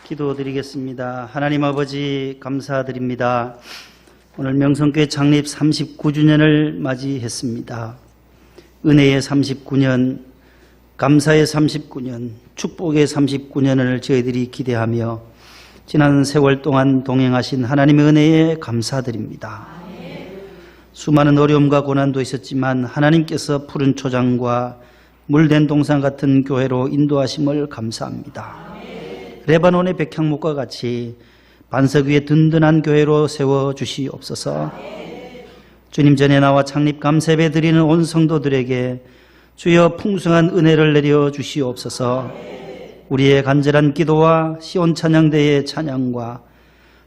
기도드리겠습니다. 하나님 아버지 감사드립니다. 오늘 명성교회 창립 39주년을 맞이했습니다. 은혜의 39년, 감사의 39년, 축복의 39년을 저희들이 기대하며 지난 세월 동안 동행하신 하나님의 은혜에 감사드립니다. 수많은 어려움과 고난도 있었지만 하나님께서 푸른 초장과 물된 동산 같은 교회로 인도하심을 감사합니다. 레바논의 백향목과 같이 반석 위에 든든한 교회로 세워주시옵소서. 주님 전에 나와 창립 감사예배 드리는 온 성도들에게 주여 풍성한 은혜를 내려주시옵소서. 우리의 간절한 기도와 시온 찬양대의 찬양과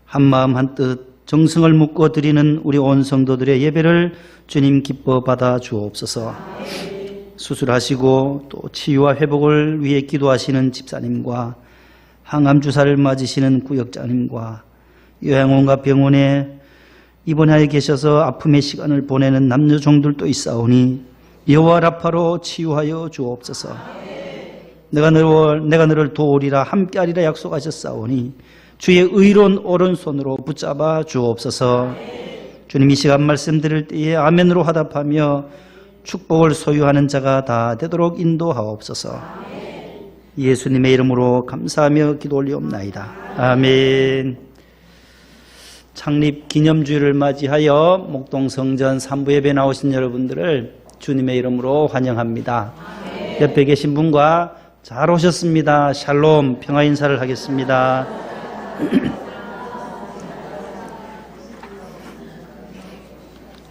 한마음 한뜻 정성을 묶어 드리는 우리 온 성도들의 예배를 주님 기뻐 받아 주옵소서. 수술하시고 또 치유와 회복을 위해 기도하시는 집사님과 항암 주사를 맞으시는 구역장님과 요양원과 병원에 입원하여 계셔서 아픔의 시간을 보내는 남녀종들도 있사오니 여호와 라파로 치유하여 주옵소서. 내가 너를 도우리라 함께하리라 약속하셨사오니 주의 의로운 오른손으로 붙잡아 주옵소서. 주님 이 시간 말씀 드릴 때에 아멘으로 화답하며 축복을 소유하는 자가 다 되도록 인도하옵소서. 예수님의 이름으로 감사하며 기도 올리옵나이다. 아멘. 창립 기념주일을 맞이하여 목동성전 3부 예배 나오신 여러분들을 주님의 이름으로 환영합니다. 옆에 계신 분과 잘 오셨습니다. 샬롬 평화 인사를 하겠습니다.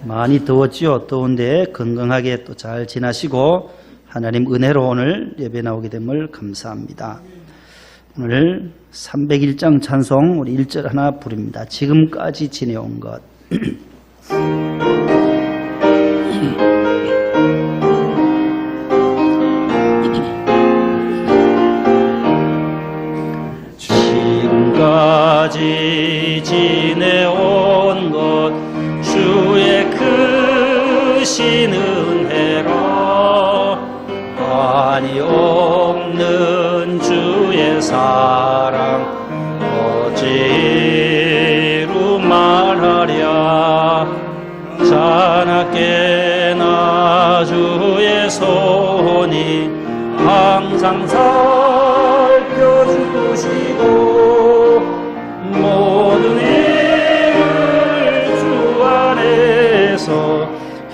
많이 더웠죠. 더운데 건강하게 또 잘 지나시고 하나님 은혜로 오늘 예배 나오게 됨을 감사합니다. 오늘 301장 찬송 우리 1절 하나 부릅니다. 지금까지 지내온 것. 지금까지 지내온 것 주의 크신 은혜로 한이 없는 주의 사랑 어찌로 말하랴. 자나깨나 주의 손이 항상 살펴주시고 모든 일을 주 안에서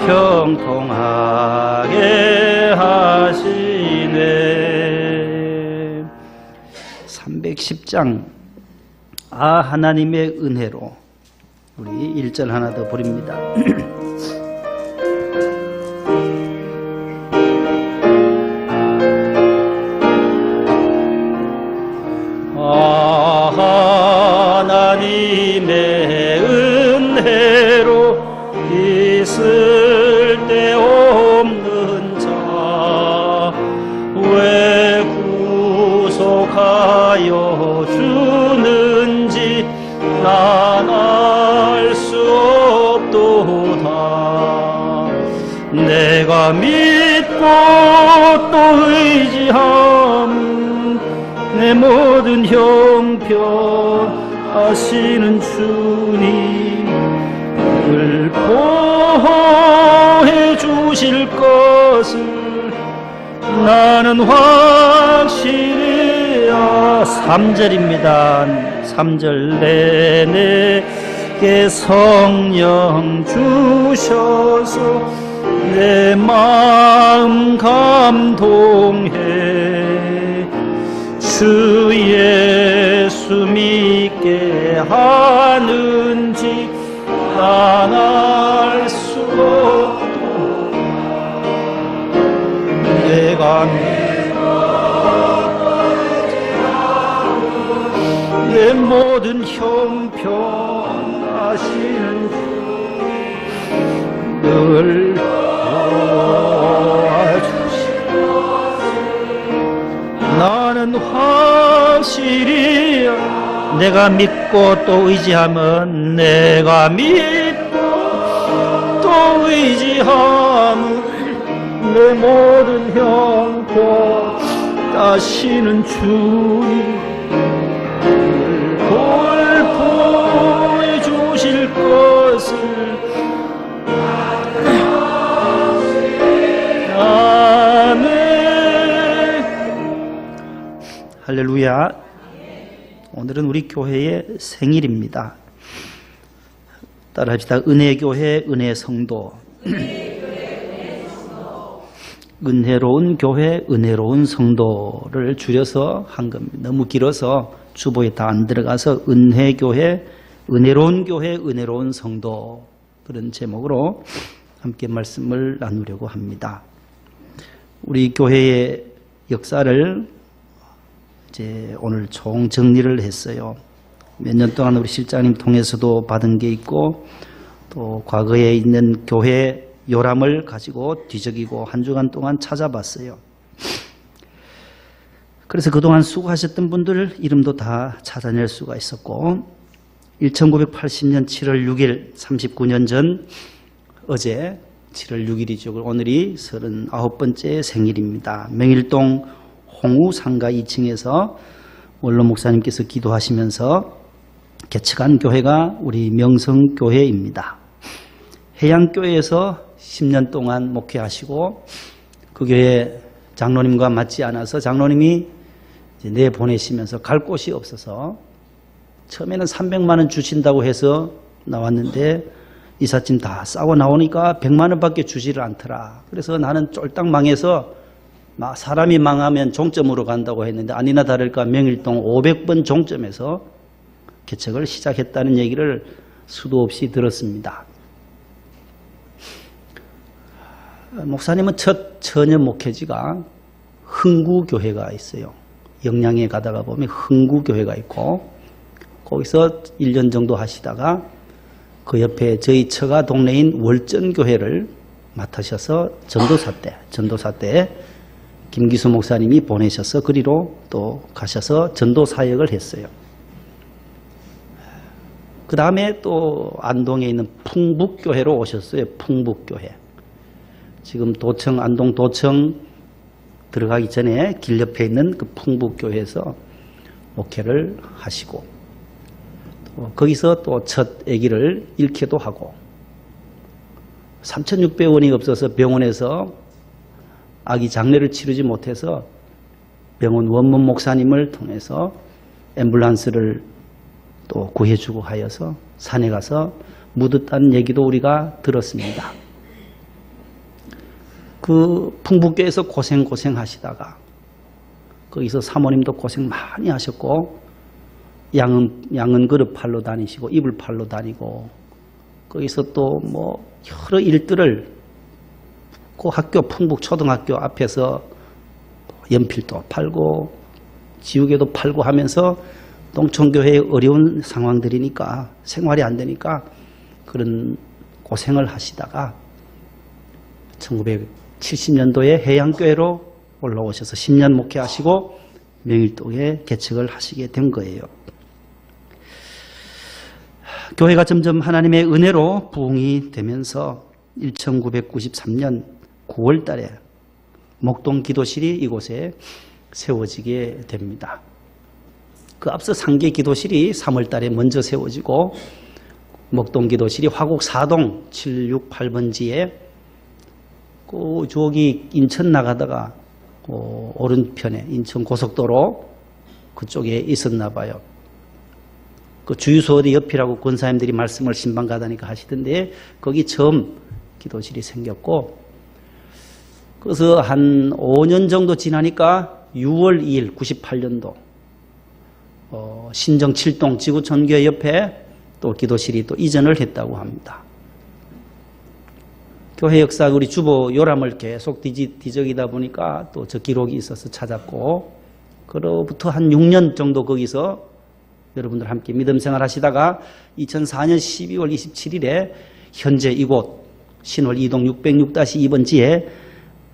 형통하게 하시네. 310장 하나님의 은혜로 우리 1절 하나 더 부릅니다. 하나님의 은혜로 있을 데 없는 자 왜 구속하여 주는지 난 알 수 없도다. 내가 믿고 또 의지함 내 모든 형편하시는 주님을 보호해 주실 것을 나는 확실히 3절입니다. 3절 내게 성령 주셔서 내 마음 감동해 주 예수 믿게 하는지 난 알 수 없도다. 내가 내 모든 형편하시는 늘 도와주시고 나는 확실히 내가 믿고 또 의지하면 내가 믿고 또 의지하면 내 모든 형편 따시는 주님 할렐루야. 오늘은 우리 교회의 생일입니다. 따라합시다. 은혜교회 은혜성도. 은혜로운 교회 은혜로운 성도를 줄여서 한 겁니다. 너무 길어서 주보에 다 안 들어가서 은혜교회 은혜로운 교회 은혜로운 성도, 그런 제목으로 함께 말씀을 나누려고 합니다. 우리 교회의 역사를 이제 오늘 총 정리를 했어요. 몇 년 동안 우리 실장님 통해서도 받은 게 있고, 또 과거에 있는 교회 요람을 가지고 뒤적이고 한 주간 동안 찾아봤어요. 그래서 그동안 수고하셨던 분들 이름도 다 찾아낼 수가 있었고, 1980년 7월 6일 39년 전 어제 7월 6일이죠. 오늘이 39번째 생일입니다. 명일동 홍우 상가 2층에서 원로 목사님께서 기도하시면서 개척한 교회가 우리 명성교회입니다. 해양교회에서 10년 동안 목회하시고, 그 교회 장로님과 맞지 않아서 장로님이 이제 내보내시면서 갈 곳이 없어서 처음에는 300만 원 주신다고 해서 나왔는데 이삿짐 다 싸고 나오니까 100만 원밖에 주지를 않더라. 그래서 나는 쫄딱 망해서 사람이 망하면 종점으로 간다고 했는데 아니나 다를까 명일동 500번 종점에서 개척을 시작했다는 얘기를 수도 없이 들었습니다. 목사님은 첫 처녀 목회지가 흥구교회가 있어요. 영양에 가다가 보면 흥구교회가 있고, 거기서 1년 정도 하시다가 그 옆에 저희 처가 동네인 월전교회를 맡으셔서 전도사 때 김기수 목사님이 보내셔서 그리로 또 가셔서 전도 사역을 했어요. 그 다음에 또 안동에 있는 풍북교회로 오셨어요. 풍북교회. 지금 도청, 안동 도청 들어가기 전에 길 옆에 있는 그 풍북교회에서 목회를 하시고, 거기서 또 첫 아기를 잃기도 하고, 3,600원이 없어서 병원에서 아기 장례를 치르지 못해서 병원 원문 목사님을 통해서 앰뷸런스를 또 구해주고 하여서 산에 가서 묻었다는 얘기도 우리가 들었습니다. 그 풍북교에서 고생 하시다가 거기서 사모님도 고생 많이 하셨고, 양은 그릇 팔러 다니시고 이불 팔러 다니고, 거기서 또 뭐 여러 일들을 그 학교 풍북 초등학교 앞에서 연필도 팔고 지우개도 팔고 하면서 농촌교회의 어려운 상황들이니까 생활이 안 되니까 그런 고생을 하시다가 1970년도에 해양교회로 올라오셔서 10년 목회하시고 명일동에 개척을 하시게 된 거예요. 교회가 점점 하나님의 은혜로 부흥이 되면서 1993년 9월 달에 목동 기도실이 이곳에 세워지게 됩니다. 그 앞서 상계 기도실이 3월 달에 먼저 세워지고, 목동 기도실이 화곡 4동 768번지에 그 저기 인천 나가다가 그 오른편에 인천 고속도로 그쪽에 있었나 봐요. 그 주유소 어디 옆이라고 권사님들이 말씀을 신방 가다니까 하시던데, 거기 처음 기도실이 생겼고, 그래서 한 5년 정도 지나니까 6월 2일 98년도 신정 7동 지구촌교회 옆에 또 기도실이 또 이전을 했다고 합니다. 교회 역사 우리 주보 요람을 계속 뒤적이다 보니까 또 저 기록이 있어서 찾았고, 그로부터 한 6년 정도 거기서 여러분들 함께 믿음 생활 하시다가 2004년 12월 27일에 현재 이곳 신월 2동 606-2번지에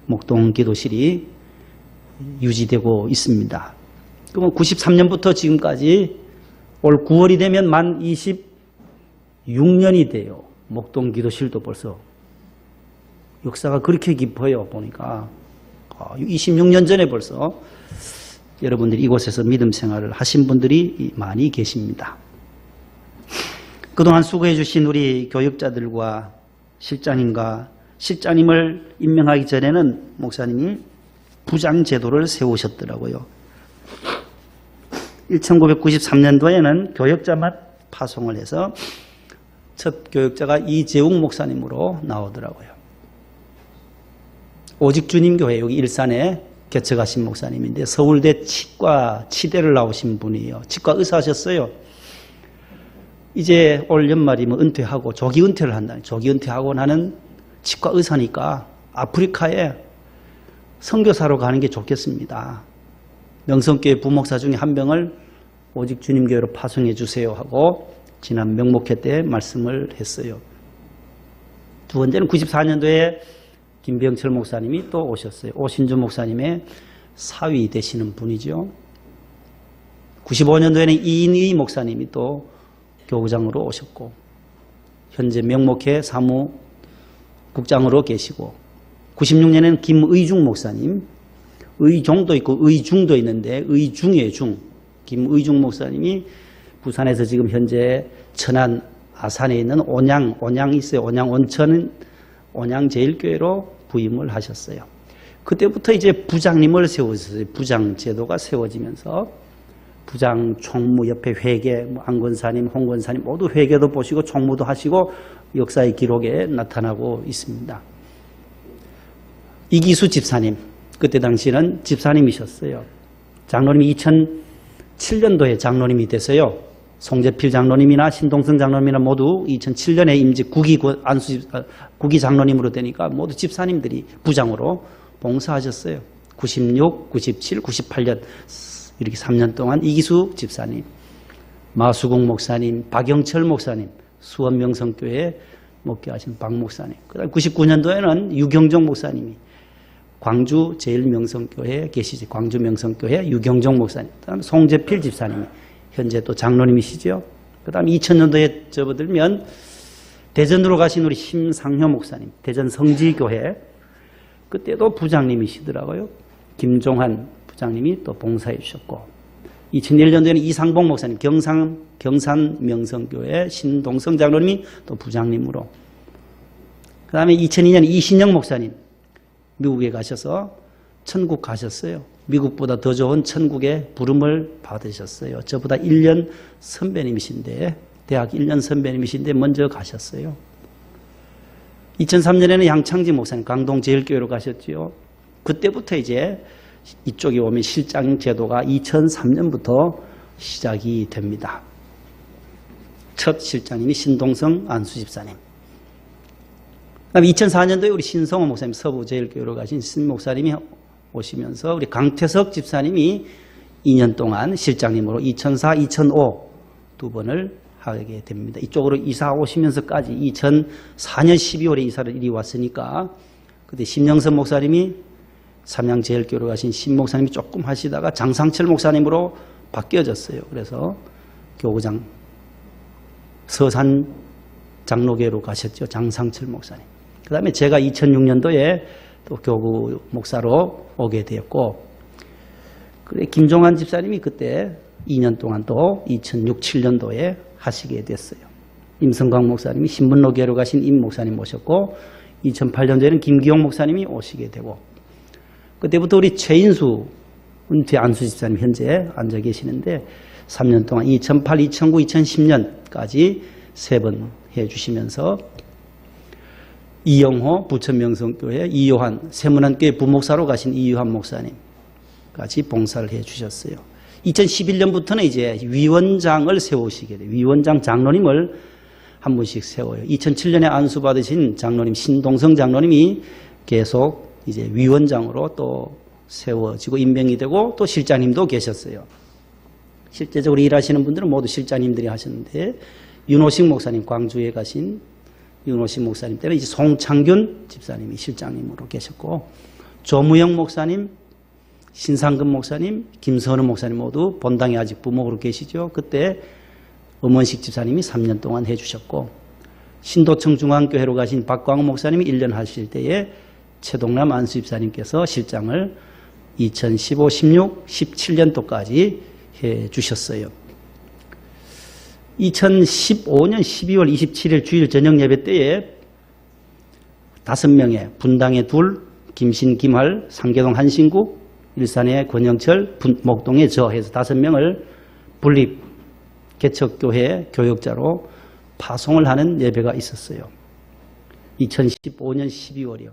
목동 기도실이 유지되고 있습니다. 그러면 93년부터 지금까지 올 9월이 되면 만 26년이 돼요. 목동 기도실도 벌써 역사가 그렇게 깊어요. 보니까 26년 전에 벌써 여러분들이 이곳에서 믿음 생활을 하신 분들이 많이 계십니다. 그동안 수고해 주신 우리 교육자들과 실장님을 임명하기 전에는 목사님이 부장 제도를 세우셨더라고요. 1993년도에는 교역자만 파송을 해서 첫 교역자가 이재웅 목사님으로 나오더라고요. 오직 주님 교회 여기 일산에 개척하신 목사님인데 서울대 치대를 나오신 분이에요. 치과 의사하셨어요. 이제 올 연말이면 은퇴하고 조기 은퇴를 한다니. 조기 은퇴하고 나는 치과 의사니까 아프리카에 선교사로 가는 게 좋겠습니다. 명성교회 부목사 중에 한 명을 오직 주님교회로 파송해 주세요 하고 지난 명목회 때 말씀을 했어요. 두 번째는 94년도에 김병철 목사님이 또 오셨어요. 오신주 목사님의 사위 되시는 분이죠. 95년도에는 이인의 목사님이 또 교구장으로 오셨고 현재 명목회 사무국장으로 계시고 96년에는 김의중 목사님, 의종도 있고 의중도 있는데 의중의 중, 김의중 목사님이 부산에서 지금 현재 천안 아산에 있는 온양이 있어요. 온양 온천 온양제일교회로 부임을 하셨어요. 그때부터 이제 부장님을 세우셨어요. 부장 제도가 세워지면서 부장, 총무, 옆에 회계, 안권사님, 홍권사님 모두 회계도 보시고 총무도 하시고 역사의 기록에 나타나고 있습니다. 이기수 집사님, 그때 당시는 집사님이셨어요. 장로님이 2007년도에 장로님이 돼서요. 송재필 장로님이나 신동성 장로님이나 모두 2007년에 임직 구기 장로님으로 되니까 모두 집사님들이 부장으로 봉사하셨어요. 96, 97, 98년 이렇게 3년 동안 이기수 집사님, 마수국 목사님, 박영철 목사님, 수원명성교회 목회하신 박 목사님, 그다음 99년도에는 유경종 목사님이 광주 제일명성교회에 계시지. 광주 명성교회 유경종 목사님, 그다음 송재필 집사님이 현재 또 장로님이시죠. 그다음 2000년도에 접어들면 대전으로 가신 우리 심상효 목사님, 대전 성지교회 그때도 부장님이시더라고요. 김종환 부장님이 또 봉사해 주셨고 2001년도에는 이상봉 목사님, 경산 명성교회 신동성 장로님이 또 부장님으로 그 다음에 2002년 이신영 목사님 미국에 가셔서 천국 가셨어요. 미국보다 더 좋은 천국의 부름을 받으셨어요. 저보다 1년 선배님이신데 대학 1년 선배님이신데 먼저 가셨어요. 2003년에는 양창지 목사님 강동제일교회로 가셨지요. 그때부터 이제 이쪽에 오면 실장 제도가 2003년부터 시작이 됩니다. 첫 실장님이 신동성 안수집사님. 그다음에 2004년도에 우리 신성호 목사님 서부제일교회로 가신 신 목사님이 오시면서 우리 강태석 집사님이 2년 동안 실장님으로 2004, 2005 두 번을 하게 됩니다. 이쪽으로 이사 오시면서까지 2004년 12월에 이사를 이리 왔으니까 그때 심영선 목사님이 삼양제일교회로 가신 신 목사님이 조금 하시다가 장상철 목사님으로 바뀌어졌어요. 그래서 교구장 서산 장로교회로 가셨죠. 장상철 목사님. 그 다음에 제가 2006년도에 또 교구 목사로 오게 되었고, 그래 김종환 집사님이 그때 2년 동안 또 2006, 7년도에 하시게 됐어요. 임성광 목사님이 신문로교회로 가신 임 목사님 모셨고 2008년도에는 김기용 목사님이 오시게 되고 그때부터 우리 최인수 은퇴 안수 집사님 현재 앉아 계시는데 3년 동안 2008, 2009, 2010년까지 3번 해주시면서 이영호 부천명성교회 이요한 세문안교회 부목사로 가신 이요한 목사님까지 봉사를 해주셨어요. 2011년부터는 이제 위원장을 세우시게 돼요. 위원장 장로님을 한 분씩 세워요. 2007년에 안수받으신 장로님 신동성 장로님이 계속 이제 위원장으로 또 세워지고 임명이 되고 또 실장님도 계셨어요. 실제적으로 일하시는 분들은 모두 실장님들이 하셨는데 윤호식 목사님 광주에 가신 윤호식 목사님 때는 이제 송창균 집사님이 실장님으로 계셨고 조무영 목사님, 신상근 목사님, 김선우 목사님 모두 본당에 아직 부목으로 계시죠. 그때 엄원식 집사님이 3년 동안 해주셨고 신도청 중앙교회로 가신 박광호 목사님이 1년 하실 때에 최동남 안수 집사님께서 실장을 2015, 16, 17년도까지 해주셨어요. 2015년 12월 27일 주일 저녁 예배 때에 5명의 분당에 둘, 김신, 김할, 상계동 한신구, 일산의 권영철, 목동의 저 해서 5명을 분립 개척교회 교역자로 파송을 하는 예배가 있었어요. 2015년 12월이요.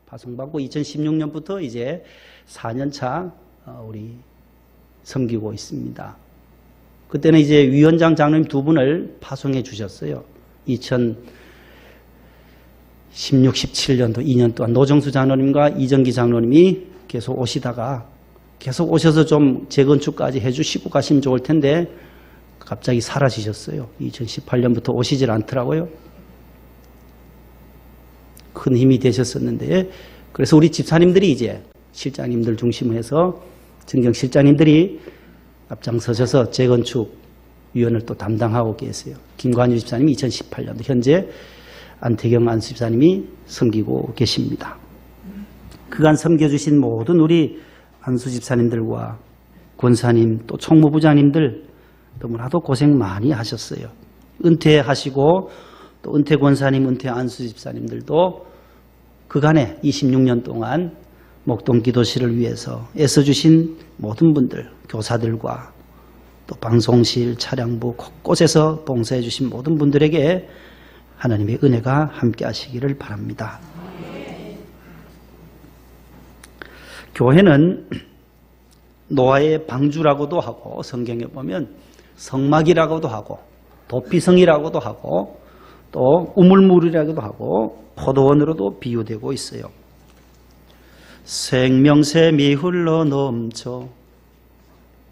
파송받고 2016년부터 이제 4년차 우리 섬기고 있습니다. 그때는 이제 위원장 장로님 두 분을 파송해 주셨어요. 2016, 17년도 2년 동안 노정수 장로님과 이정기 장로님이 계속 오시다가 계속 오셔서 좀 재건축까지 해주시고 가시면 좋을 텐데 갑자기 사라지셨어요. 2018년부터 오시질 않더라고요. 큰 힘이 되셨었는데 그래서 우리 집사님들이 이제 실장님들 중심으로 해서 정경 실장님들이 앞장서셔서 재건축 위원을 또 담당하고 계세요. 김관유 집사님이 2018년도 현재 안태경 안수 집사님이 섬기고 계십니다. 그간 섬겨주신 모든 우리 안수 집사님들과 권사님 또 총무부장님들 너무나도 고생 많이 하셨어요. 은퇴하시고 또 은퇴 권사님, 은퇴 안수 집사님들도 그간에 26년 동안 목동 기도실을 위해서 애써주신 모든 분들, 교사들과 또 방송실, 차량부 곳곳에서 봉사해 주신 모든 분들에게 하나님의 은혜가 함께 하시기를 바랍니다. 교회는 노아의 방주라고도 하고 성경에 보면 성막이라고도 하고 도피성이라고도 하고 또 우물물이라고도 하고 포도원으로도 비유되고 있어요. 생명샘이 흘러 넘쳐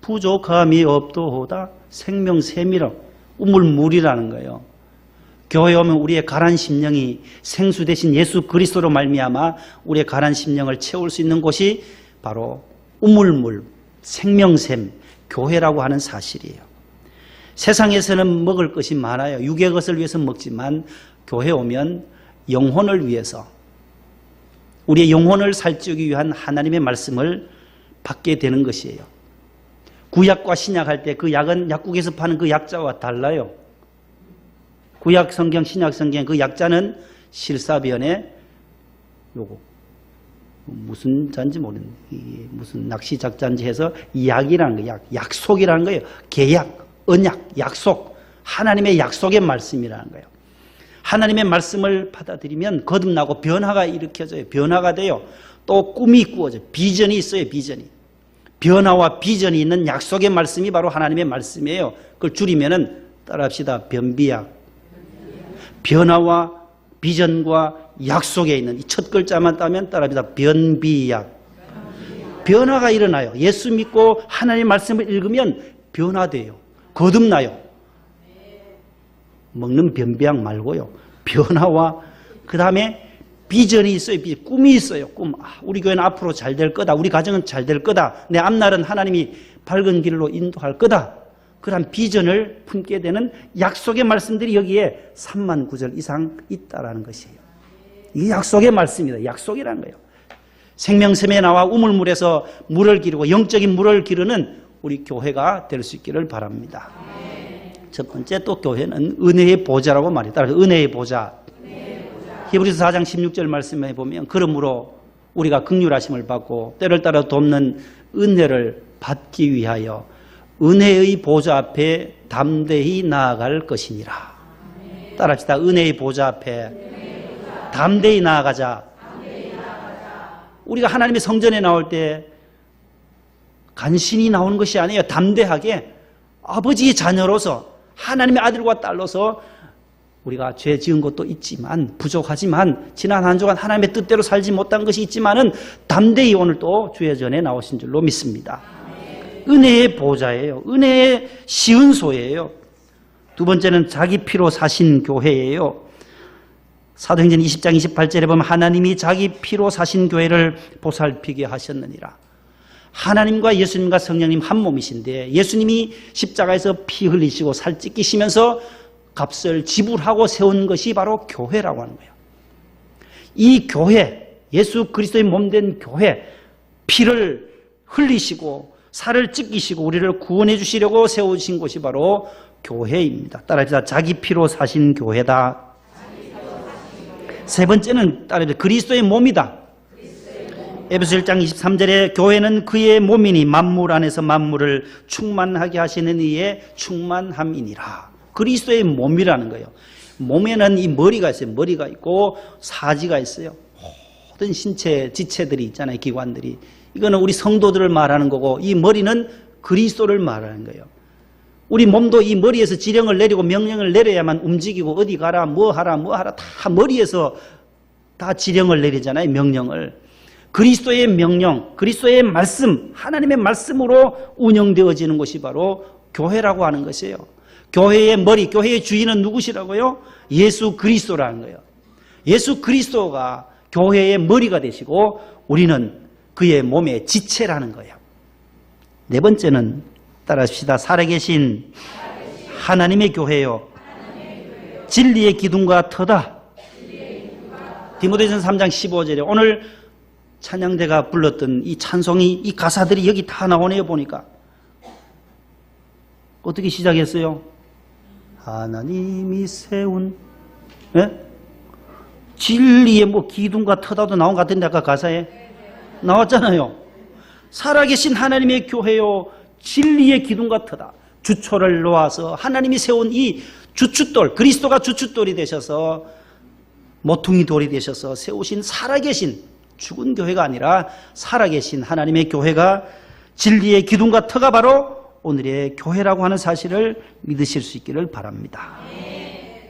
부족함이 없도다. 생명샘이라 우물물이라는 거예요. 교회 오면 우리의 가란 심령이 생수 대신 예수 그리스도로 말미암아 우리의 가란 심령을 채울 수 있는 곳이 바로 우물물, 생명샘, 교회라고 하는 사실이에요. 세상에서는 먹을 것이 많아요. 육의 것을 위해서 먹지만 교회 오면 영혼을 위해서 우리의 영혼을 살찌우기 위한 하나님의 말씀을 받게 되는 것이에요. 구약과 신약할 때 그 약은 약국에서 파는 그 약자와 달라요. 구약 성경, 신약 성경 그 약자는 실사변에 요거 무슨 잔지 모르는 무슨 낚시 작자인지 해서 약이라는 거예요. 약속이라는 거예요. 계약, 언약, 약속, 하나님의 약속의 말씀이라는 거예요. 하나님의 말씀을 받아들이면 거듭나고 변화가 일으켜져요. 변화가 돼요. 또 꿈이 꾸어져요. 비전이 있어요. 비전이. 변화와 비전이 있는 약속의 말씀이 바로 하나님의 말씀이에요. 그걸 줄이면은 따라합시다. 변비약. 변화와 비전과 약속에 있는 이 첫 글자만 따면 따라합시다. 변비약. 변화가 일어나요. 예수 믿고 하나님의 말씀을 읽으면 변화돼요. 거듭나요. 먹는 변비약 말고요. 변화와 그 다음에 비전이 있어요. 꿈이 있어요. 꿈. 우리 교회는 앞으로 잘 될 거다. 우리 가정은 잘 될 거다. 내 앞날은 하나님이 밝은 길로 인도할 거다. 그런 비전을 품게 되는 약속의 말씀들이 여기에 3만 구절 이상 있다라는 것이에요. 이게 약속의 말씀이다. 약속이라는 거예요. 생명샘에 나와 우물물에서 물을 기르고 영적인 물을 기르는 우리 교회가 될 수 있기를 바랍니다. 첫 번째 또 교회는 은혜의 보좌라고 말이에요. 따라서 은혜의 보좌. 히브리서 4장 16절 말씀에 보면 그러므로 우리가 긍휼하심을 받고 때를 따라 돕는 은혜를 받기 위하여 은혜의 보좌 앞에 담대히 나아갈 것이니라. 따라합시다. 은혜의 보좌 앞에 담대히 나아가자. 우리가 하나님의 성전에 나올 때 간신히 나오는 것이 아니에요. 담대하게 아버지의 자녀로서 하나님의 아들과 딸로서 우리가 죄 지은 것도 있지만 부족하지만 지난 한 주간 하나님의 뜻대로 살지 못한 것이 있지만은 담대히 오늘 또 주의 전에 나오신 줄로 믿습니다. 은혜의 보좌예요. 은혜의 시은소예요. 두 번째는 자기 피로 사신 교회예요. 사도행전 20장 28절에 보면 하나님이 자기 피로 사신 교회를 보살피게 하셨느니라. 하나님과 예수님과 성령님 한 몸이신데 예수님이 십자가에서 피 흘리시고 살 찢기시면서 값을 지불하고 세운 것이 바로 교회라고 하는 거예요. 이 교회, 예수 그리스도의 몸된 교회, 피를 흘리시고 살을 찢기시고 우리를 구원해 주시려고 세우신 곳이 바로 교회입니다. 따라합시다. 자기 피로 사신 교회다. 세 번째는 따라합시다. 그리스도의 몸이다. 에베소 1장 23절에 교회는 그의 몸이니 만물 안에서 만물을 충만하게 하시는 이의 충만함이니라. 그리스도의 몸이라는 거예요. 몸에는 이 머리가 있어요. 머리가 있고 사지가 있어요. 모든 신체 지체들이 있잖아요. 기관들이. 이거는 우리 성도들을 말하는 거고, 이 머리는 그리스도를 말하는 거예요. 우리 몸도 이 머리에서 지령을 내리고 명령을 내려야만 움직이고, 어디 가라 뭐 하라 다 머리에서 다 지령을 내리잖아요. 명령을. 그리스도의 명령, 그리스도의 말씀, 하나님의 말씀으로 운영되어지는 것이 바로 교회라고 하는 것이에요. 교회의 머리, 교회의 주인은 누구시라고요? 예수 그리스도라는 거예요. 예수 그리스도가 교회의 머리가 되시고 우리는 그의 몸의 지체라는 거예요. 네 번째는 따라합시다. 살아계신 하나님의 교회요, 진리의 기둥과 터다. 디모데전서 3장 15절에 오늘 찬양대가 불렀던 이 찬송이, 이 가사들이 여기 다 나오네요. 보니까 어떻게 시작했어요? 하나님이 세운, 예? 진리의 뭐 기둥과 터다도 나온 것 같은데 아까 가사에 나왔잖아요. 살아계신 하나님의 교회요, 진리의 기둥과 터다. 주초를 놓아서 하나님이 세운 이 주춧돌, 그리스도가 주춧돌이 되셔서 모퉁이 돌이 되셔서 세우신 살아계신, 죽은 교회가 아니라 살아계신 하나님의 교회가, 진리의 기둥과 터가 바로 오늘의 교회라고 하는 사실을 믿으실 수 있기를 바랍니다.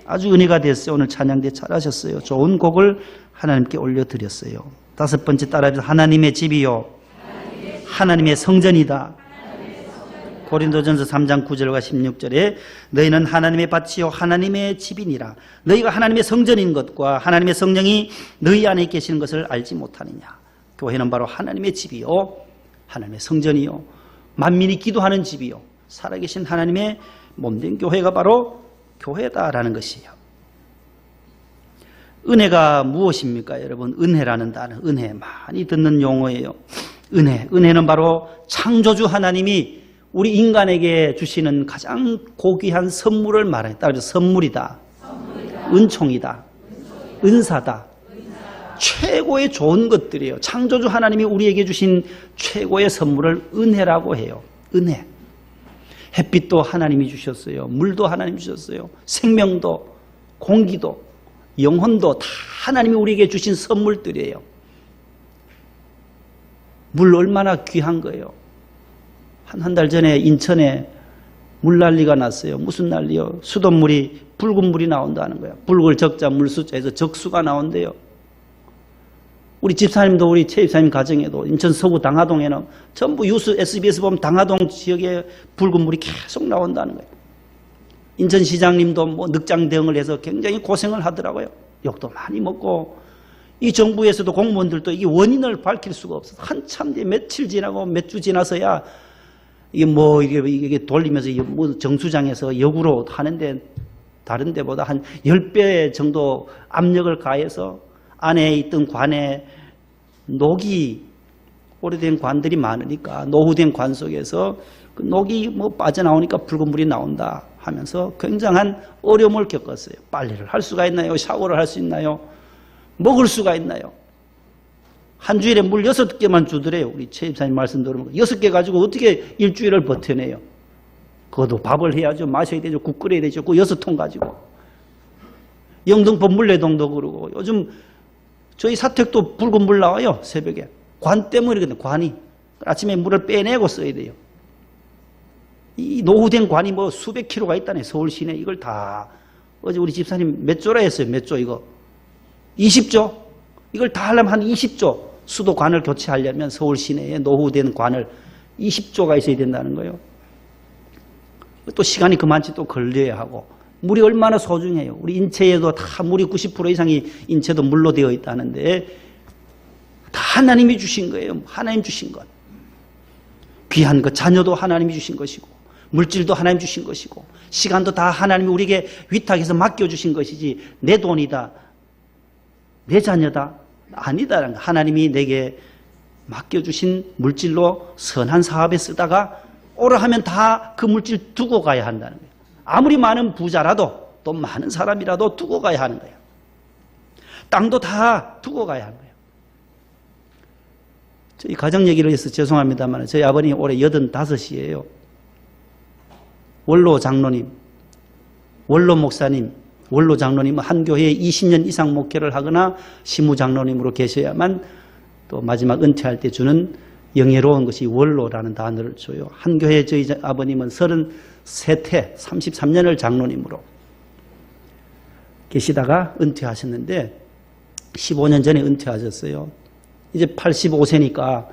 아주 은혜가 됐어요. 오늘 찬양대 잘하셨어요. 좋은 곡을 하나님께 올려드렸어요. 다섯 번째 따라합니다. 하나님의 집이요, 하나님의 성전이다. 고린도전서 3장 9절과 16절에 너희는 하나님의 밭이요 하나님의 집이니라. 너희가 하나님의 성전인 것과 하나님의 성령이 너희 안에 계시는 것을 알지 못하느냐. 교회는 바로 하나님의 집이요, 하나님의 성전이요, 만민이 기도하는 집이요, 살아계신 하나님의 몸된 교회가 바로 교회다라는 것이에요. 은혜가 무엇입니까? 여러분, 은혜라는 단어, 은혜 많이 듣는 용어예요. 은혜는 바로 창조주 하나님이 우리 인간에게 주시는 가장 고귀한 선물을 말해요. 따라서 선물이다, 은총이다, 은사다. 최고의 좋은 것들이에요. 창조주 하나님이 우리에게 주신 최고의 선물을 은혜라고 해요. 은혜. 햇빛도 하나님이 주셨어요. 물도 하나님이 주셨어요. 생명도, 공기도, 영혼도 다 하나님이 우리에게 주신 선물들이에요. 물 얼마나 귀한 거예요. 한 달 전에 인천에 물 난리가 났어요. 무슨 난리요? 수돗물이 붉은 물이 나온다는 거예요. 붉을 적자 물수자에서 적수가 나온대요. 우리 집사님도, 우리 최 집사님 가정에도 인천 서구 당하동에는 전부 뉴스 SBS 보면 당하동 지역에 붉은 물이 계속 나온다는 거예요. 인천시장님도 뭐 늑장대응을 해서 굉장히 고생을 하더라고요. 욕도 많이 먹고, 이 정부에서도 공무원들도 이 원인을 밝힐 수가 없어서 한참 뒤에 며칠 지나고 몇 주 지나서야 이게 돌리면서 뭐 정수장에서 역으로 하는데 다른 데보다 한 10배 정도 압력을 가해서 안에 있던 관에 녹이, 오래된 관들이 많으니까 노후된 관 속에서 그 녹이 뭐 빠져나오니까 붉은 물이 나온다 하면서 굉장한 어려움을 겪었어요. 빨래를 할 수가 있나요? 샤워를 할 수 있나요? 먹을 수가 있나요? 한 주일에 물 6개만 주더래요. 우리 최 집사님 말씀 들으면 6개 가지고 어떻게 일주일을 버텨내요? 그것도 밥을 해야죠. 마셔야 되죠. 국 끓여야 되죠. 그 6통 가지고. 영등포 물레동도 그러고, 요즘 저희 사택도 붉은 물 나와요. 새벽에. 관 때문이거든요. 관이. 아침에 물을 빼내고 써야 돼요. 이 노후된 관이 뭐 수백 킬로가 있다네. 서울 시내. 이걸 다, 어제 우리 집사님 몇 조라 했어요. 몇 조 이거. 20조? 이걸 다 하려면 한 20조. 수도관을 교체하려면 서울 시내에 노후된 관을 20조가 있어야 된다는 거예요. 또 시간이 그만치 또 걸려야 하고. 물이 얼마나 소중해요. 우리 인체에도 다 물이 90% 이상이 인체도 물로 되어 있다는데 다 하나님이 주신 거예요. 하나님 주신 것. 귀한 것, 자녀도 하나님이 주신 것이고, 물질도 하나님 주신 것이고, 시간도 다 하나님이 우리에게 위탁해서 맡겨주신 것이지 내 돈이다, 내 자녀다, 아니다라는 거. 하나님이 내게 맡겨주신 물질로 선한 사업에 쓰다가 오라 하면 다 그 물질 두고 가야 한다는 거예요. 아무리 많은 부자라도, 또 많은 사람이라도 두고 가야 하는 거예요. 땅도 다 두고 가야 하는 거예요. 저희 가정 얘기를 해서 죄송합니다만 저희 아버님이 올해 85이에요. 원로 장로님, 원로 목사님, 원로 장로님은 한 교회에 20년 이상 목회를 하거나 시무 장로님으로 계셔야만 또 마지막 은퇴할 때 주는 영예로운 것이 원로라는 단어를 줘요. 한 교회에 저희 아버님은 33태 33년을 장로님으로 계시다가 은퇴하셨는데 15년 전에 은퇴하셨어요. 이제 85세니까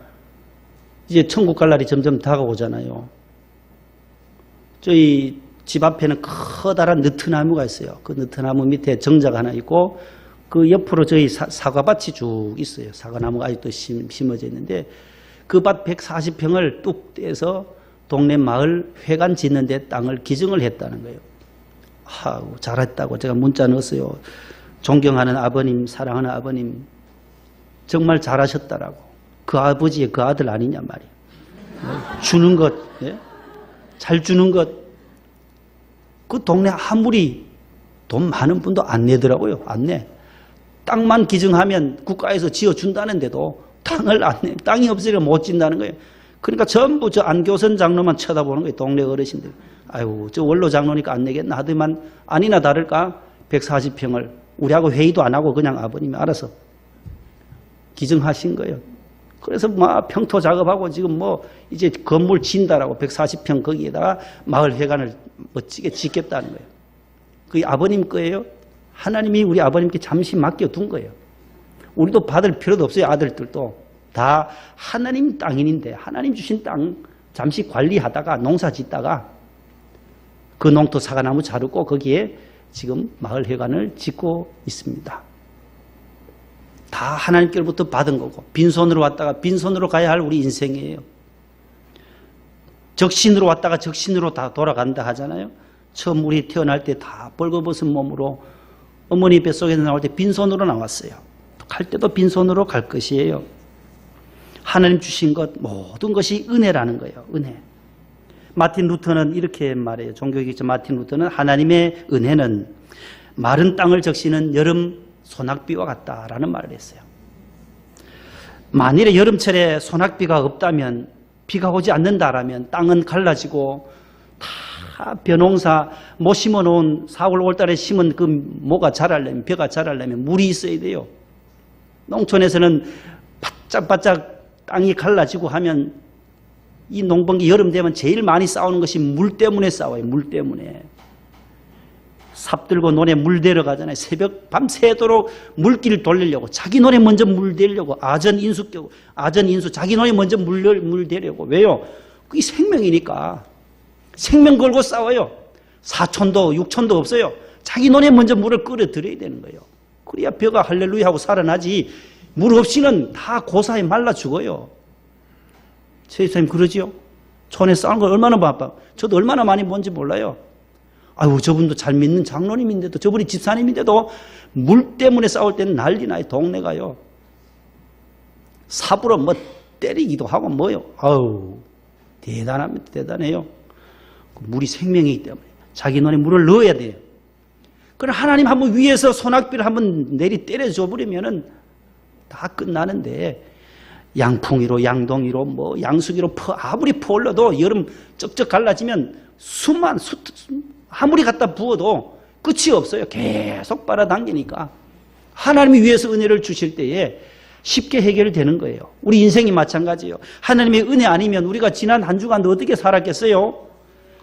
이제 천국 갈 날이 점점 다가오잖아요. 저희 집 앞에는 커다란 느트나무가 있어요. 그 느트나무 밑에 정자가 하나 있고 그 옆으로 저희 사과밭이 쭉 있어요. 사과나무가 아직도 심어져 있는데 그 밭 140평을 뚝 떼서 동네 마을 회관 짓는 데 땅을 기증을 했다는 거예요. 아우, 잘했다고 제가 문자 넣었어요. 존경하는 아버님, 사랑하는 아버님, 정말 잘하셨다라고. 그 아버지의 그 아들 아니냐 말이에요. 주는 것, 예? 잘 주는 것. 그 동네 아무리 돈 많은 분도 안 내더라고요. 안 내. 땅만 기증하면 국가에서 지어준다는데도 땅을 안 내. 땅이 없으니까 못 짓는다는 거예요. 그러니까 전부 저 안교선 장로만 쳐다보는 거예요. 동네 어르신들. 아이고, 저 원로 장로니까 안 내겠나 하더만 아니나 다를까 140평을 우리하고 회의도 안 하고 그냥 아버님이 알아서 기증하신 거예요. 그래서 막 평토 작업하고 지금 뭐 이제 건물 짓는다라고 140평 거기에다가 마을 회관을 멋지게 짓겠다는 거예요. 그게 아버님 거예요. 하나님이 우리 아버님께 잠시 맡겨둔 거예요. 우리도 받을 필요도 없어요. 아들들도 다 하나님 땅인인데 하나님 주신 땅 잠시 관리하다가 농사 짓다가 그 농토 사과나무 자르고 거기에 지금 마을 회관을 짓고 있습니다. 다 하나님께로부터 받은 거고 빈손으로 왔다가 빈손으로 가야 할 우리 인생이에요. 적신으로 왔다가 적신으로 다 돌아간다 하잖아요. 처음 우리 태어날 때 다 벌거벗은 몸으로 어머니 뱃속에서 나올 때 빈손으로 나왔어요. 갈 때도 빈손으로 갈 것이에요. 하나님 주신 것 모든 것이 은혜라는 거예요. 은혜. 마틴 루터는 이렇게 말해요. 종교개혁자 마틴 루터는 하나님의 은혜는 마른 땅을 적시는 여름 소낙비와 같다라는 말을 했어요. 만일에 여름철에 소낙비가 없다면 비가 오지 않는다라면 땅은 갈라지고 다 벼농사 못 심어놓은 4월 5월달에 심은 그 모가 자라려면 벼가 자라려면 물이 있어야 돼요. 농촌에서는 바짝바짝 땅이 갈라지고 하면 이 농번기 여름 되면 제일 많이 싸우는 것이 물 때문에 싸워요. 물 때문에. 삽 들고 논에 물 데려가잖아요. 새벽 밤새도록 물길을 돌리려고 자기 논에 먼저 물 대려고 아전 인수 자기 논에 먼저 물 대려고. 왜요? 그게 생명이니까. 생명 걸고 싸워요. 4촌도 6촌도 없어요. 자기 논에 먼저 물을 끌어들여야 되는 거예요. 그래야 벼가 할렐루야 하고 살아나지. 물 없이는 다 고사에 말라 죽어요. 제 선생님 그러지요? 촌에 싸우는 걸 얼마나 바빠. 저도 얼마나 많이 뭔지 몰라요. 아유, 저분도 잘 믿는 장로님인데도 저분이 집사님인데도 물 때문에 싸울 때는 난리 나요. 동네가요. 삽으로 뭐 때리기도 하고 뭐요. 아유, 대단합니다. 대단해요. 물이 생명이기 때문에 자기 눈에 물을 넣어야 돼요. 그럼 하나님 한번 위에서 소낙비를 한번 내리 때려줘 버리면은 다 끝나는데 양풍이로 양동이로 뭐 양수기로 아무리 퍼올려도 여름 쩍쩍 갈라지면 아무리 갖다 부어도 끝이 없어요. 계속 빨아당기니까 하나님이 위에서 은혜를 주실 때에 쉽게 해결되는 거예요. 우리 인생이 마찬가지예요. 하나님의 은혜 아니면 우리가 지난 한 주간도 어떻게 살았겠어요?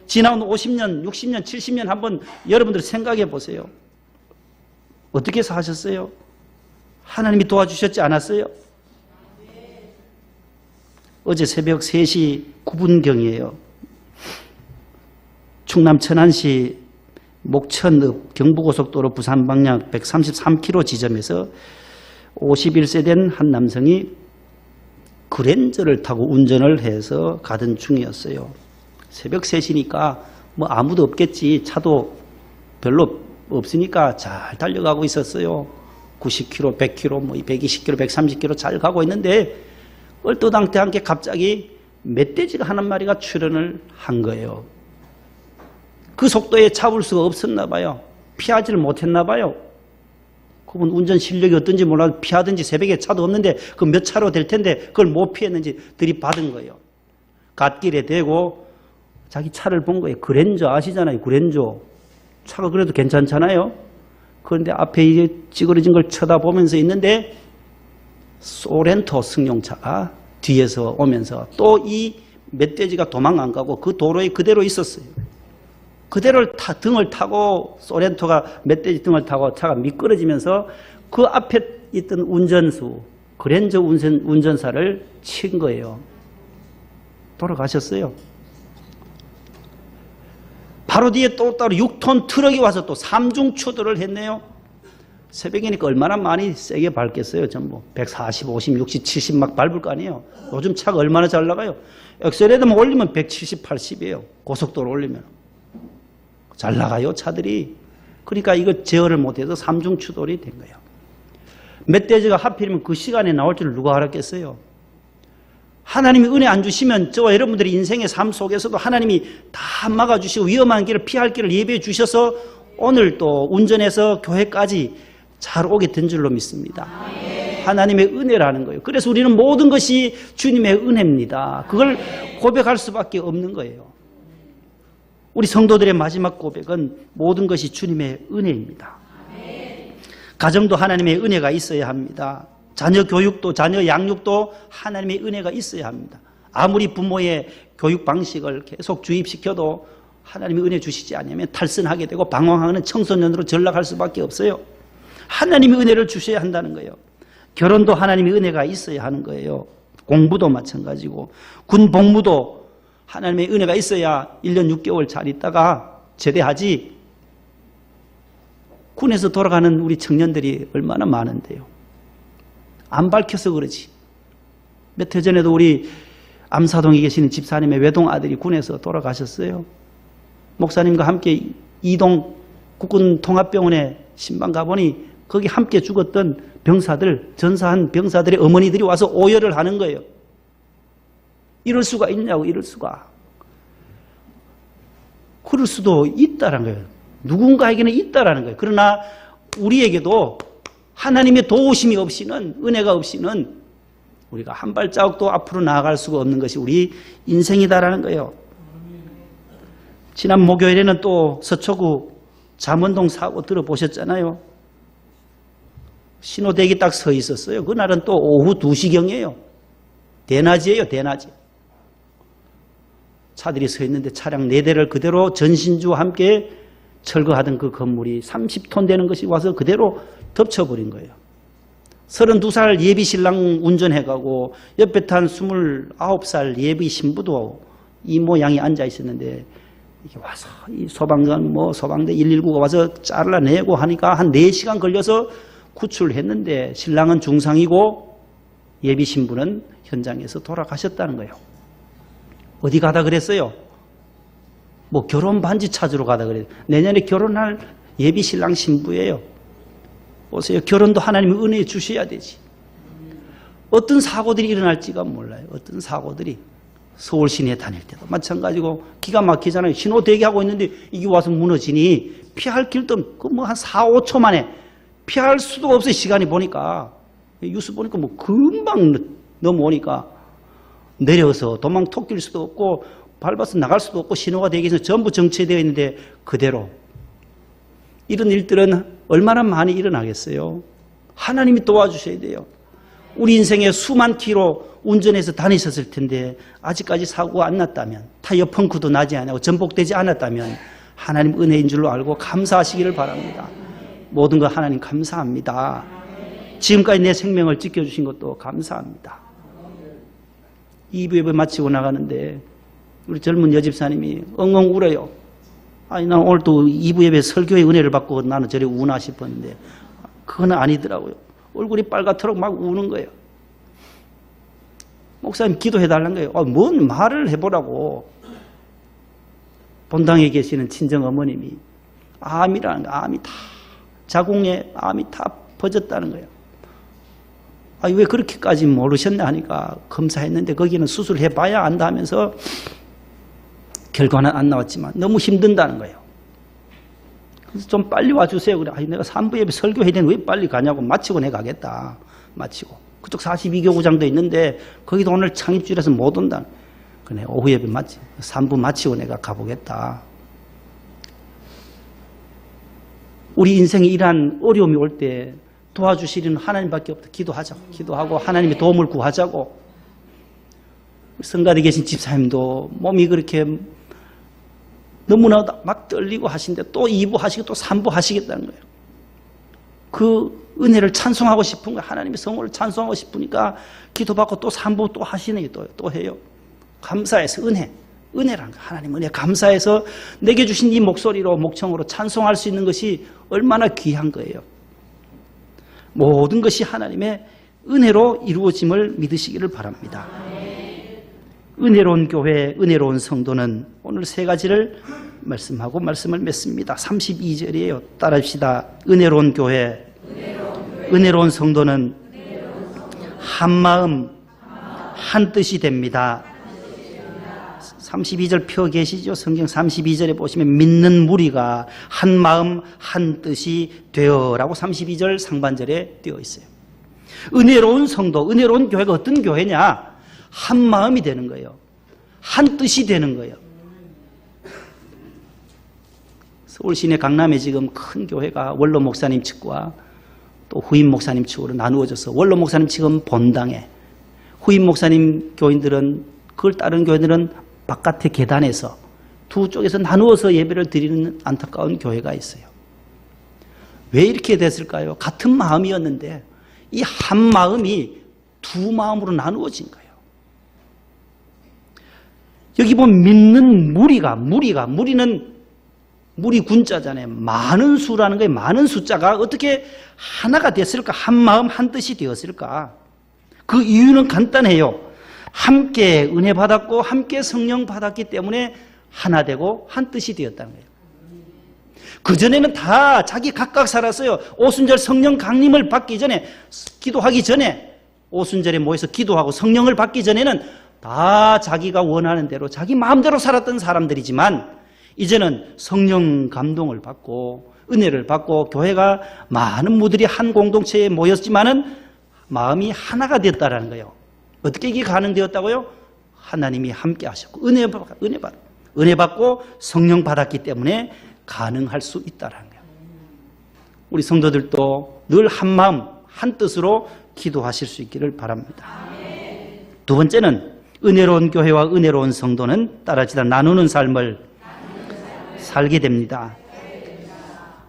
지난 50년, 60년, 70년 한번 여러분들 생각해 보세요. 어떻게 사셨어요? 하나님이 도와주셨지 않았어요? 어제 새벽 3시 9분경이에요. 충남 천안시 목천읍 경부고속도로 부산 방향 133km 지점에서 51세 된 한 남성이 그랜저를 타고 운전을 해서 가던 중이었어요. 새벽 3시니까 뭐 아무도 없겠지. 차도 별로 없으니까 잘 달려가고 있었어요. 90km, 100km, 뭐 120km, 130km 잘 가고 있는데 얼토당토하게 갑자기 멧돼지가 한 마리가 출현을 한 거예요. 그 속도에 잡을 수가 없었나 봐요. 피하지를 못했나 봐요. 그분 운전 실력이 어떤지 몰라도 피하든지 새벽에 차도 없는데 그 몇 차로 될 텐데 그걸 못 피했는지 들이받은 거예요. 갓길에 대고 자기 차를 본 거예요. 그랜저 아시잖아요. 그랜저. 차가 그래도 괜찮잖아요. 그런데 앞에 이제 찌그러진 걸 쳐다보면서 있는데 소렌토 승용차가 뒤에서 오면서 또 이 멧돼지가 도망 안 가고 그 도로에 그대로 있었어요. 그대로 등을 타고 소렌토가 멧돼지 등을 타고 차가 미끄러지면서 그 앞에 있던 운전수, 그랜저 운전사를 친 거예요. 돌아가셨어요. 바로 뒤에 또 따로 6톤 트럭이 와서 또 삼중추돌을 했네요. 새벽이니까 얼마나 많이 세게 밟겠어요. 전부 140, 50, 60, 70 막 밟을 거 아니에요. 요즘 차가 얼마나 잘 나가요. 엑셀레이터만 올리면 170, 80이에요. 고속도로 올리면. 잘 나가요 차들이. 그러니까 이거 제어를 못해서 삼중추돌이 된 거예요. 멧돼지가 하필이면 그 시간에 나올 줄 누가 알았겠어요. 하나님이 은혜 안 주시면 저와 여러분들의 인생의 삶 속에서도 하나님이 다 막아주시고 위험한 길을 피할 길을 예비해 주셔서 오늘 또 운전해서 교회까지 잘 오게 된 줄로 믿습니다. 하나님의 은혜라는 거예요. 그래서 우리는 모든 것이 주님의 은혜입니다. 그걸 고백할 수밖에 없는 거예요. 우리 성도들의 마지막 고백은 모든 것이 주님의 은혜입니다. 가정도 하나님의 은혜가 있어야 합니다. 자녀 교육도 자녀 양육도 하나님의 은혜가 있어야 합니다. 아무리 부모의 교육 방식을 계속 주입시켜도 하나님의 은혜 주시지 않으면 탈선하게 되고 방황하는 청소년으로 전락할 수밖에 없어요. 하나님의 은혜를 주셔야 한다는 거예요. 결혼도 하나님의 은혜가 있어야 하는 거예요. 공부도 마찬가지고 군 복무도 하나님의 은혜가 있어야 1년 6개월 잘 있다가 제대하지. 군에서 돌아가는 우리 청년들이 얼마나 많은데요. 안 밝혀서 그러지. 몇 해 전에도 우리 암사동에 계시는 집사님의 외동 아들이 군에서 돌아가셨어요. 목사님과 함께 이동 국군통합병원에 신방 가보니 거기 함께 죽었던 병사들, 전사한 병사들의 어머니들이 와서 오열을 하는 거예요. 이럴 수가 있냐고, 이럴 수가. 그럴 수도 있다는 거예요. 누군가에게는 있다라는 거예요. 그러나 우리에게도 하나님의 도우심이 없이는, 은혜가 없이는 우리가 한 발자국도 앞으로 나아갈 수가 없는 것이 우리 인생이다라는 거예요. 지난 목요일에는 또 서초구 잠원동 사고 들어보셨잖아요. 신호대기 딱 서 있었어요. 그날은 또 오후 2시경이에요. 대낮이에요, 대낮이. 차들이 서 있는데 차량 4대를 그대로 전신주와 함께 철거하던 그 건물이 30톤 되는 것이 와서 그대로 덮쳐버린 거예요. 32살 예비 신랑 운전해가고 옆에 탄 29살 예비 신부도 이 모양이 앉아 있었는데 이게 와서 이 소방관 소방대 119가 와서 잘라내고 하니까 한 4시간 걸려서 구출을 했는데 신랑은 중상이고 예비 신부는 현장에서 돌아가셨다는 거예요. 어디 가다 그랬어요? 결혼 반지 찾으러 가다 그래요. 내년에 결혼할 예비 신랑 신부예요. 보세요. 결혼도 하나님의 은혜 주셔야 되지. 어떤 사고들이 일어날지가 몰라요. 어떤 사고들이. 서울 시내 다닐 때도 마찬가지고 기가 막히잖아요. 신호 대기하고 있는데 이게 와서 무너지니 피할 길도 한 4, 5초 만에 피할 수도 없어요. 시간이 보니까. 뉴스 보니까 금방 넘어오니까 내려서 도망 톡길 수도 없고 밟아서 나갈 수도 없고 신호가 대기해서 전부 정체되어 있는데 그대로. 이런 일들은 얼마나 많이 일어나겠어요. 하나님이 도와주셔야 돼요. 우리 인생에 수만 킬로 운전해서 다니셨을 텐데 아직까지 사고가 안 났다면, 타이어 펑크도 나지 않고 전복되지 않았다면 하나님 은혜인 줄로 알고 감사하시기를 바랍니다. 모든 거 하나님 감사합니다. 지금까지 내 생명을 지켜주신 것도 감사합니다. 2부 예배 마치고 나가는데 우리 젊은 여집사님이 엉엉 울어요. 아니, 난 오늘 또 2부 예배 설교의 은혜를 받고 나는 저리 우나 싶었는데 그건 아니더라고요. 얼굴이 빨갛도록 막 우는 거예요. 목사님 기도해달라는 거예요. 뭔 말을 해보라고. 본당에 계시는 친정 어머님이 암이라는 거, 암이 다 자궁에 암이 다 퍼졌다는 거예요. 왜 그렇게까지 모르셨나 하니까 검사했는데 거기는 수술해봐야 안다 하면서 결과는 안 나왔지만 너무 힘든다는 거예요. 그래서 좀 빨리 와주세요. 그래. 아니, 내가 3부 예배 설교해야 되는데 왜 빨리 가냐고. 마치고 내가 가겠다. 마치고. 그쪽 42교구장도 있는데 거기도 오늘 창입주일에서 못 온다. 그래, 오후 예배 3부 마치고 내가 가보겠다. 우리 인생에 이러한 어려움이 올 때 도와주시는 하나님밖에 없다. 기도하자고. 기도하고 하나님의 도움을 구하자고. 성가대 계신 집사님도 몸이 그렇게 너무나 막 떨리고 하시는데 또 2부 하시고 또 3부 하시겠다는 거예요. 그 은혜를 찬송하고 싶은 거예요. 하나님의 성호를 찬송하고 싶으니까 기도받고 또 3부 또 하시네. 또 해요. 감사해서 은혜라는 거. 하나님 은혜 감사해서 내게 주신 이 목소리로 목청으로 찬송할 수 있는 것이 얼마나 귀한 거예요. 모든 것이 하나님의 은혜로 이루어짐을 믿으시기를 바랍니다. 은혜로운 교회, 은혜로운 성도는 오늘 세 가지를 말씀하고 말씀을 맺습니다. 32절이에요. 따라합시다. 은혜로운 교회, 은혜로운 성도는 한 마음, 한 뜻이 됩니다. 32절 펴 계시죠? 성경 32절에 보시면 믿는 무리가 한 마음 한 뜻이 되어라고 32절 상반절에 되어 있어요. 은혜로운 성도, 은혜로운 교회가 어떤 교회냐? 한 마음이 되는 거예요. 한 뜻이 되는 거예요. 서울 시내 강남에 지금 큰 교회가 원로 목사님 측과 또 후임 목사님 측으로 나누어져서 원로 목사님 측은 본당에, 후임 목사님 교인들은 그걸 따른 교회들은 바깥의 계단에서 두 쪽에서 나누어서 예배를 드리는 안타까운 교회가 있어요. 왜 이렇게 됐을까요? 같은 마음이었는데 이 한 마음이 두 마음으로 나누어진 거예요. 여기 보면 믿는 무리는 무리 군자잖아요. 많은 수라는 거예요. 많은 숫자가 어떻게 하나가 됐을까? 한 마음 한 뜻이 되었을까? 그 이유는 간단해요. 함께 은혜 받았고 함께 성령 받았기 때문에 하나 되고 한 뜻이 되었다는 거예요. 그전에는 다 자기 각각 살았어요. 오순절 성령 강림을 받기 전에, 기도하기 전에 오순절에 모여서 기도하고 성령을 받기 전에는 다 자기가 원하는 대로 자기 마음대로 살았던 사람들이지만 이제는 성령 감동을 받고 은혜를 받고 교회가 많은 무들이 한 공동체에 모였지만은 마음이 하나가 됐다라는 거예요. 어떻게 이게 가능되었다고요? 하나님이 함께 하셨고 은혜 받고 성령 받았기 때문에 가능할 수 있다라는 거예요. 우리 성도들도 늘 한 마음 한 뜻으로 기도하실 수 있기를 바랍니다. 두 번째는 은혜로운 교회와 은혜로운 성도는 따라지다 나누는 삶을 살게 됩니다.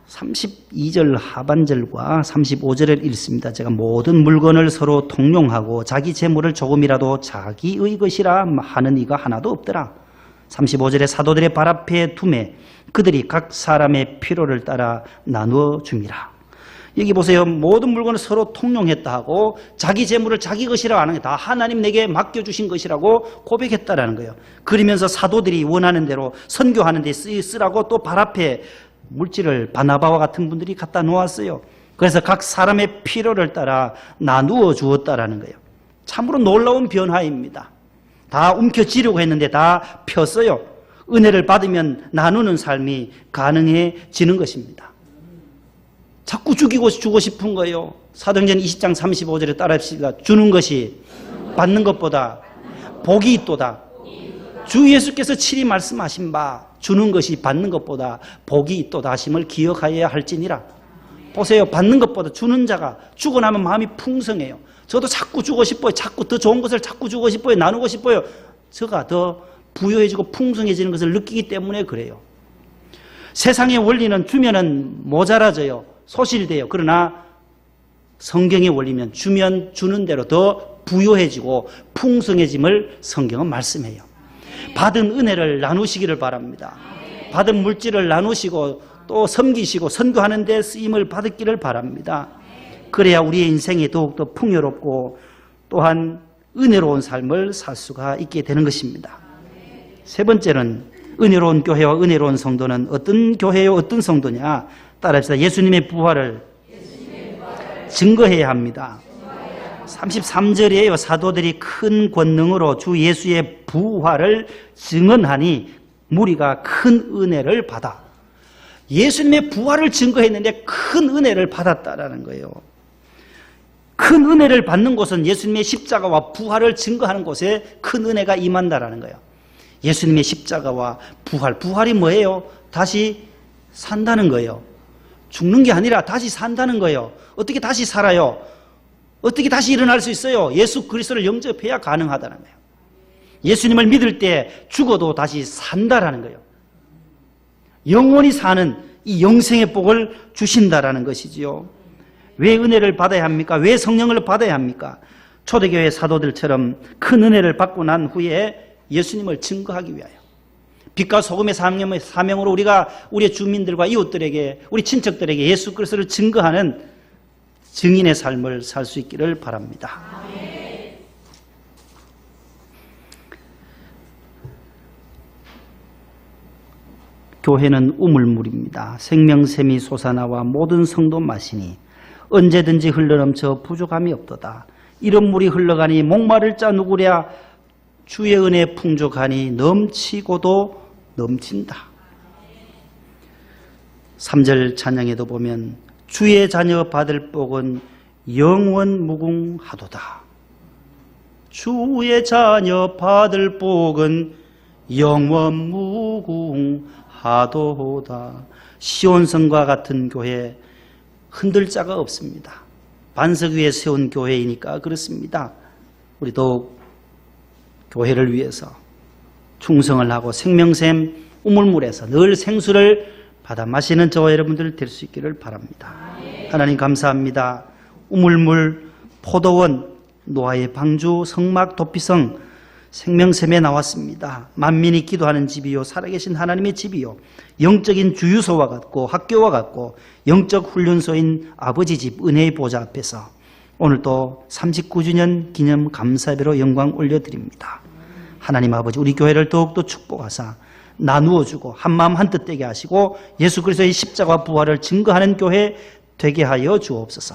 32절 하반절과 35절을 읽습니다. 제가 모든 물건을 서로 통용하고 자기 재물을 조금이라도 자기의 것이라 하는 이가 하나도 없더라. 35절에 사도들의 발 앞에 두매 그들이 각 사람의 필요를 따라 나누어 줍니다. 여기 보세요. 모든 물건을 서로 통용했다 하고 자기 재물을 자기 것이라고 하는 게 다 하나님 내게 맡겨주신 것이라고 고백했다라는 거예요. 그러면서 사도들이 원하는 대로 선교하는 데 쓰라고 또 발 앞에 물질을 바나바와 같은 분들이 갖다 놓았어요. 그래서 각 사람의 필요를 따라 나누어 주었다라는 거예요. 참으로 놀라운 변화입니다. 다 움켜쥐려고 했는데 다 폈어요. 은혜를 받으면 나누는 삶이 가능해지는 것입니다. 자꾸 주고 싶은 거예요. 사도행전 20장 35절에 따라합시다. 주는 것이 받는 것보다 복이 있도다. 주 예수께서 친히 말씀하신 바 주는 것이 받는 것보다 복이 있도다 하심을 기억하여야 할지니라. 보세요. 받는 것보다 주는 자가 주고 나면 마음이 풍성해요. 저도 자꾸 주고 싶어요. 자꾸 더 좋은 것을 자꾸 주고 싶어요. 나누고 싶어요. 저가 더 부유해지고 풍성해지는 것을 느끼기 때문에 그래요. 세상의 원리는 주면은 모자라져요. 소실돼요. 그러나 성경의 원리면 주면 주는 대로 더 부유해지고 풍성해짐을 성경은 말씀해요. 받은 은혜를 나누시기를 바랍니다. 받은 물질을 나누시고 또 섬기시고 선교하는 데 쓰임을 받기를 바랍니다. 그래야 우리의 인생이 더욱더 풍요롭고 또한 은혜로운 삶을 살 수가 있게 되는 것입니다. 세 번째는 은혜로운 교회와 은혜로운 성도는 어떤 교회요 어떤 성도냐? 따라합시다. 예수님의 부활을 증거해야 합니다. 33절이에요. 사도들이 큰 권능으로 주 예수의 부활을 증언하니 무리가 큰 은혜를 받아. 예수님의 부활을 증거했는데 큰 은혜를 받았다라는 거예요. 큰 은혜를 받는 곳은 예수님의 십자가와 부활을 증거하는 곳에 큰 은혜가 임한다라는 거예요. 예수님의 십자가와 부활이 뭐예요? 다시 산다는 거예요. 죽는 게 아니라 다시 산다는 거예요. 어떻게 다시 살아요? 어떻게 다시 일어날 수 있어요? 예수 그리스도를 영접해야 가능하다는 거예요. 예수님을 믿을 때 죽어도 다시 산다라는 거예요. 영원히 사는 이 영생의 복을 주신다라는 것이지요. 왜 은혜를 받아야 합니까? 왜 성령을 받아야 합니까? 초대교회 사도들처럼 큰 은혜를 받고 난 후에 예수님을 증거하기 위하여 빛과 소금의 사명으로 우리가 우리의 주민들과 이웃들에게 우리 친척들에게 예수 그리스도를 증거하는 증인의 삶을 살 수 있기를 바랍니다. 교회는 우물물입니다. 생명샘이 솟아나와 모든 성도 마시니 언제든지 흘러넘쳐 부족함이 없도다. 이런 물이 흘러가니 목마를 자 누구랴 주의 은혜 풍족하니 넘치고도 넘친다. 3절 찬양에도 보면 주의 자녀 받을 복은 영원 무궁하도다. 주의 자녀 받을 복은 영원 무궁하도다. 시온성과 같은 교회 흔들 자가 없습니다. 반석 위에 세운 교회이니까 그렇습니다. 우리도 교회를 위해서 충성을 하고 생명샘 우물물에서 늘 생수를 받아 마시는 저와 여러분들 될 수 있기를 바랍니다. 하나님 감사합니다. 우물물, 포도원, 노아의 방주, 성막, 도피성, 생명샘에 나왔습니다. 만민이 기도하는 집이요 살아계신 하나님의 집이요 영적인 주유소와 같고 학교와 같고 영적 훈련소인 아버지 집 은혜의 보좌 앞에서 오늘 또 39주년 기념 감사배로 영광 올려드립니다. 하나님 아버지 우리 교회를 더욱더 축복하사 나누어주고 한마음 한뜻 되게 하시고 예수 그리스도의 십자가 부활을 증거하는 교회 되게 하여 주옵소서.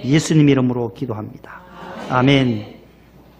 예수님 이름으로 기도합니다. 아멘.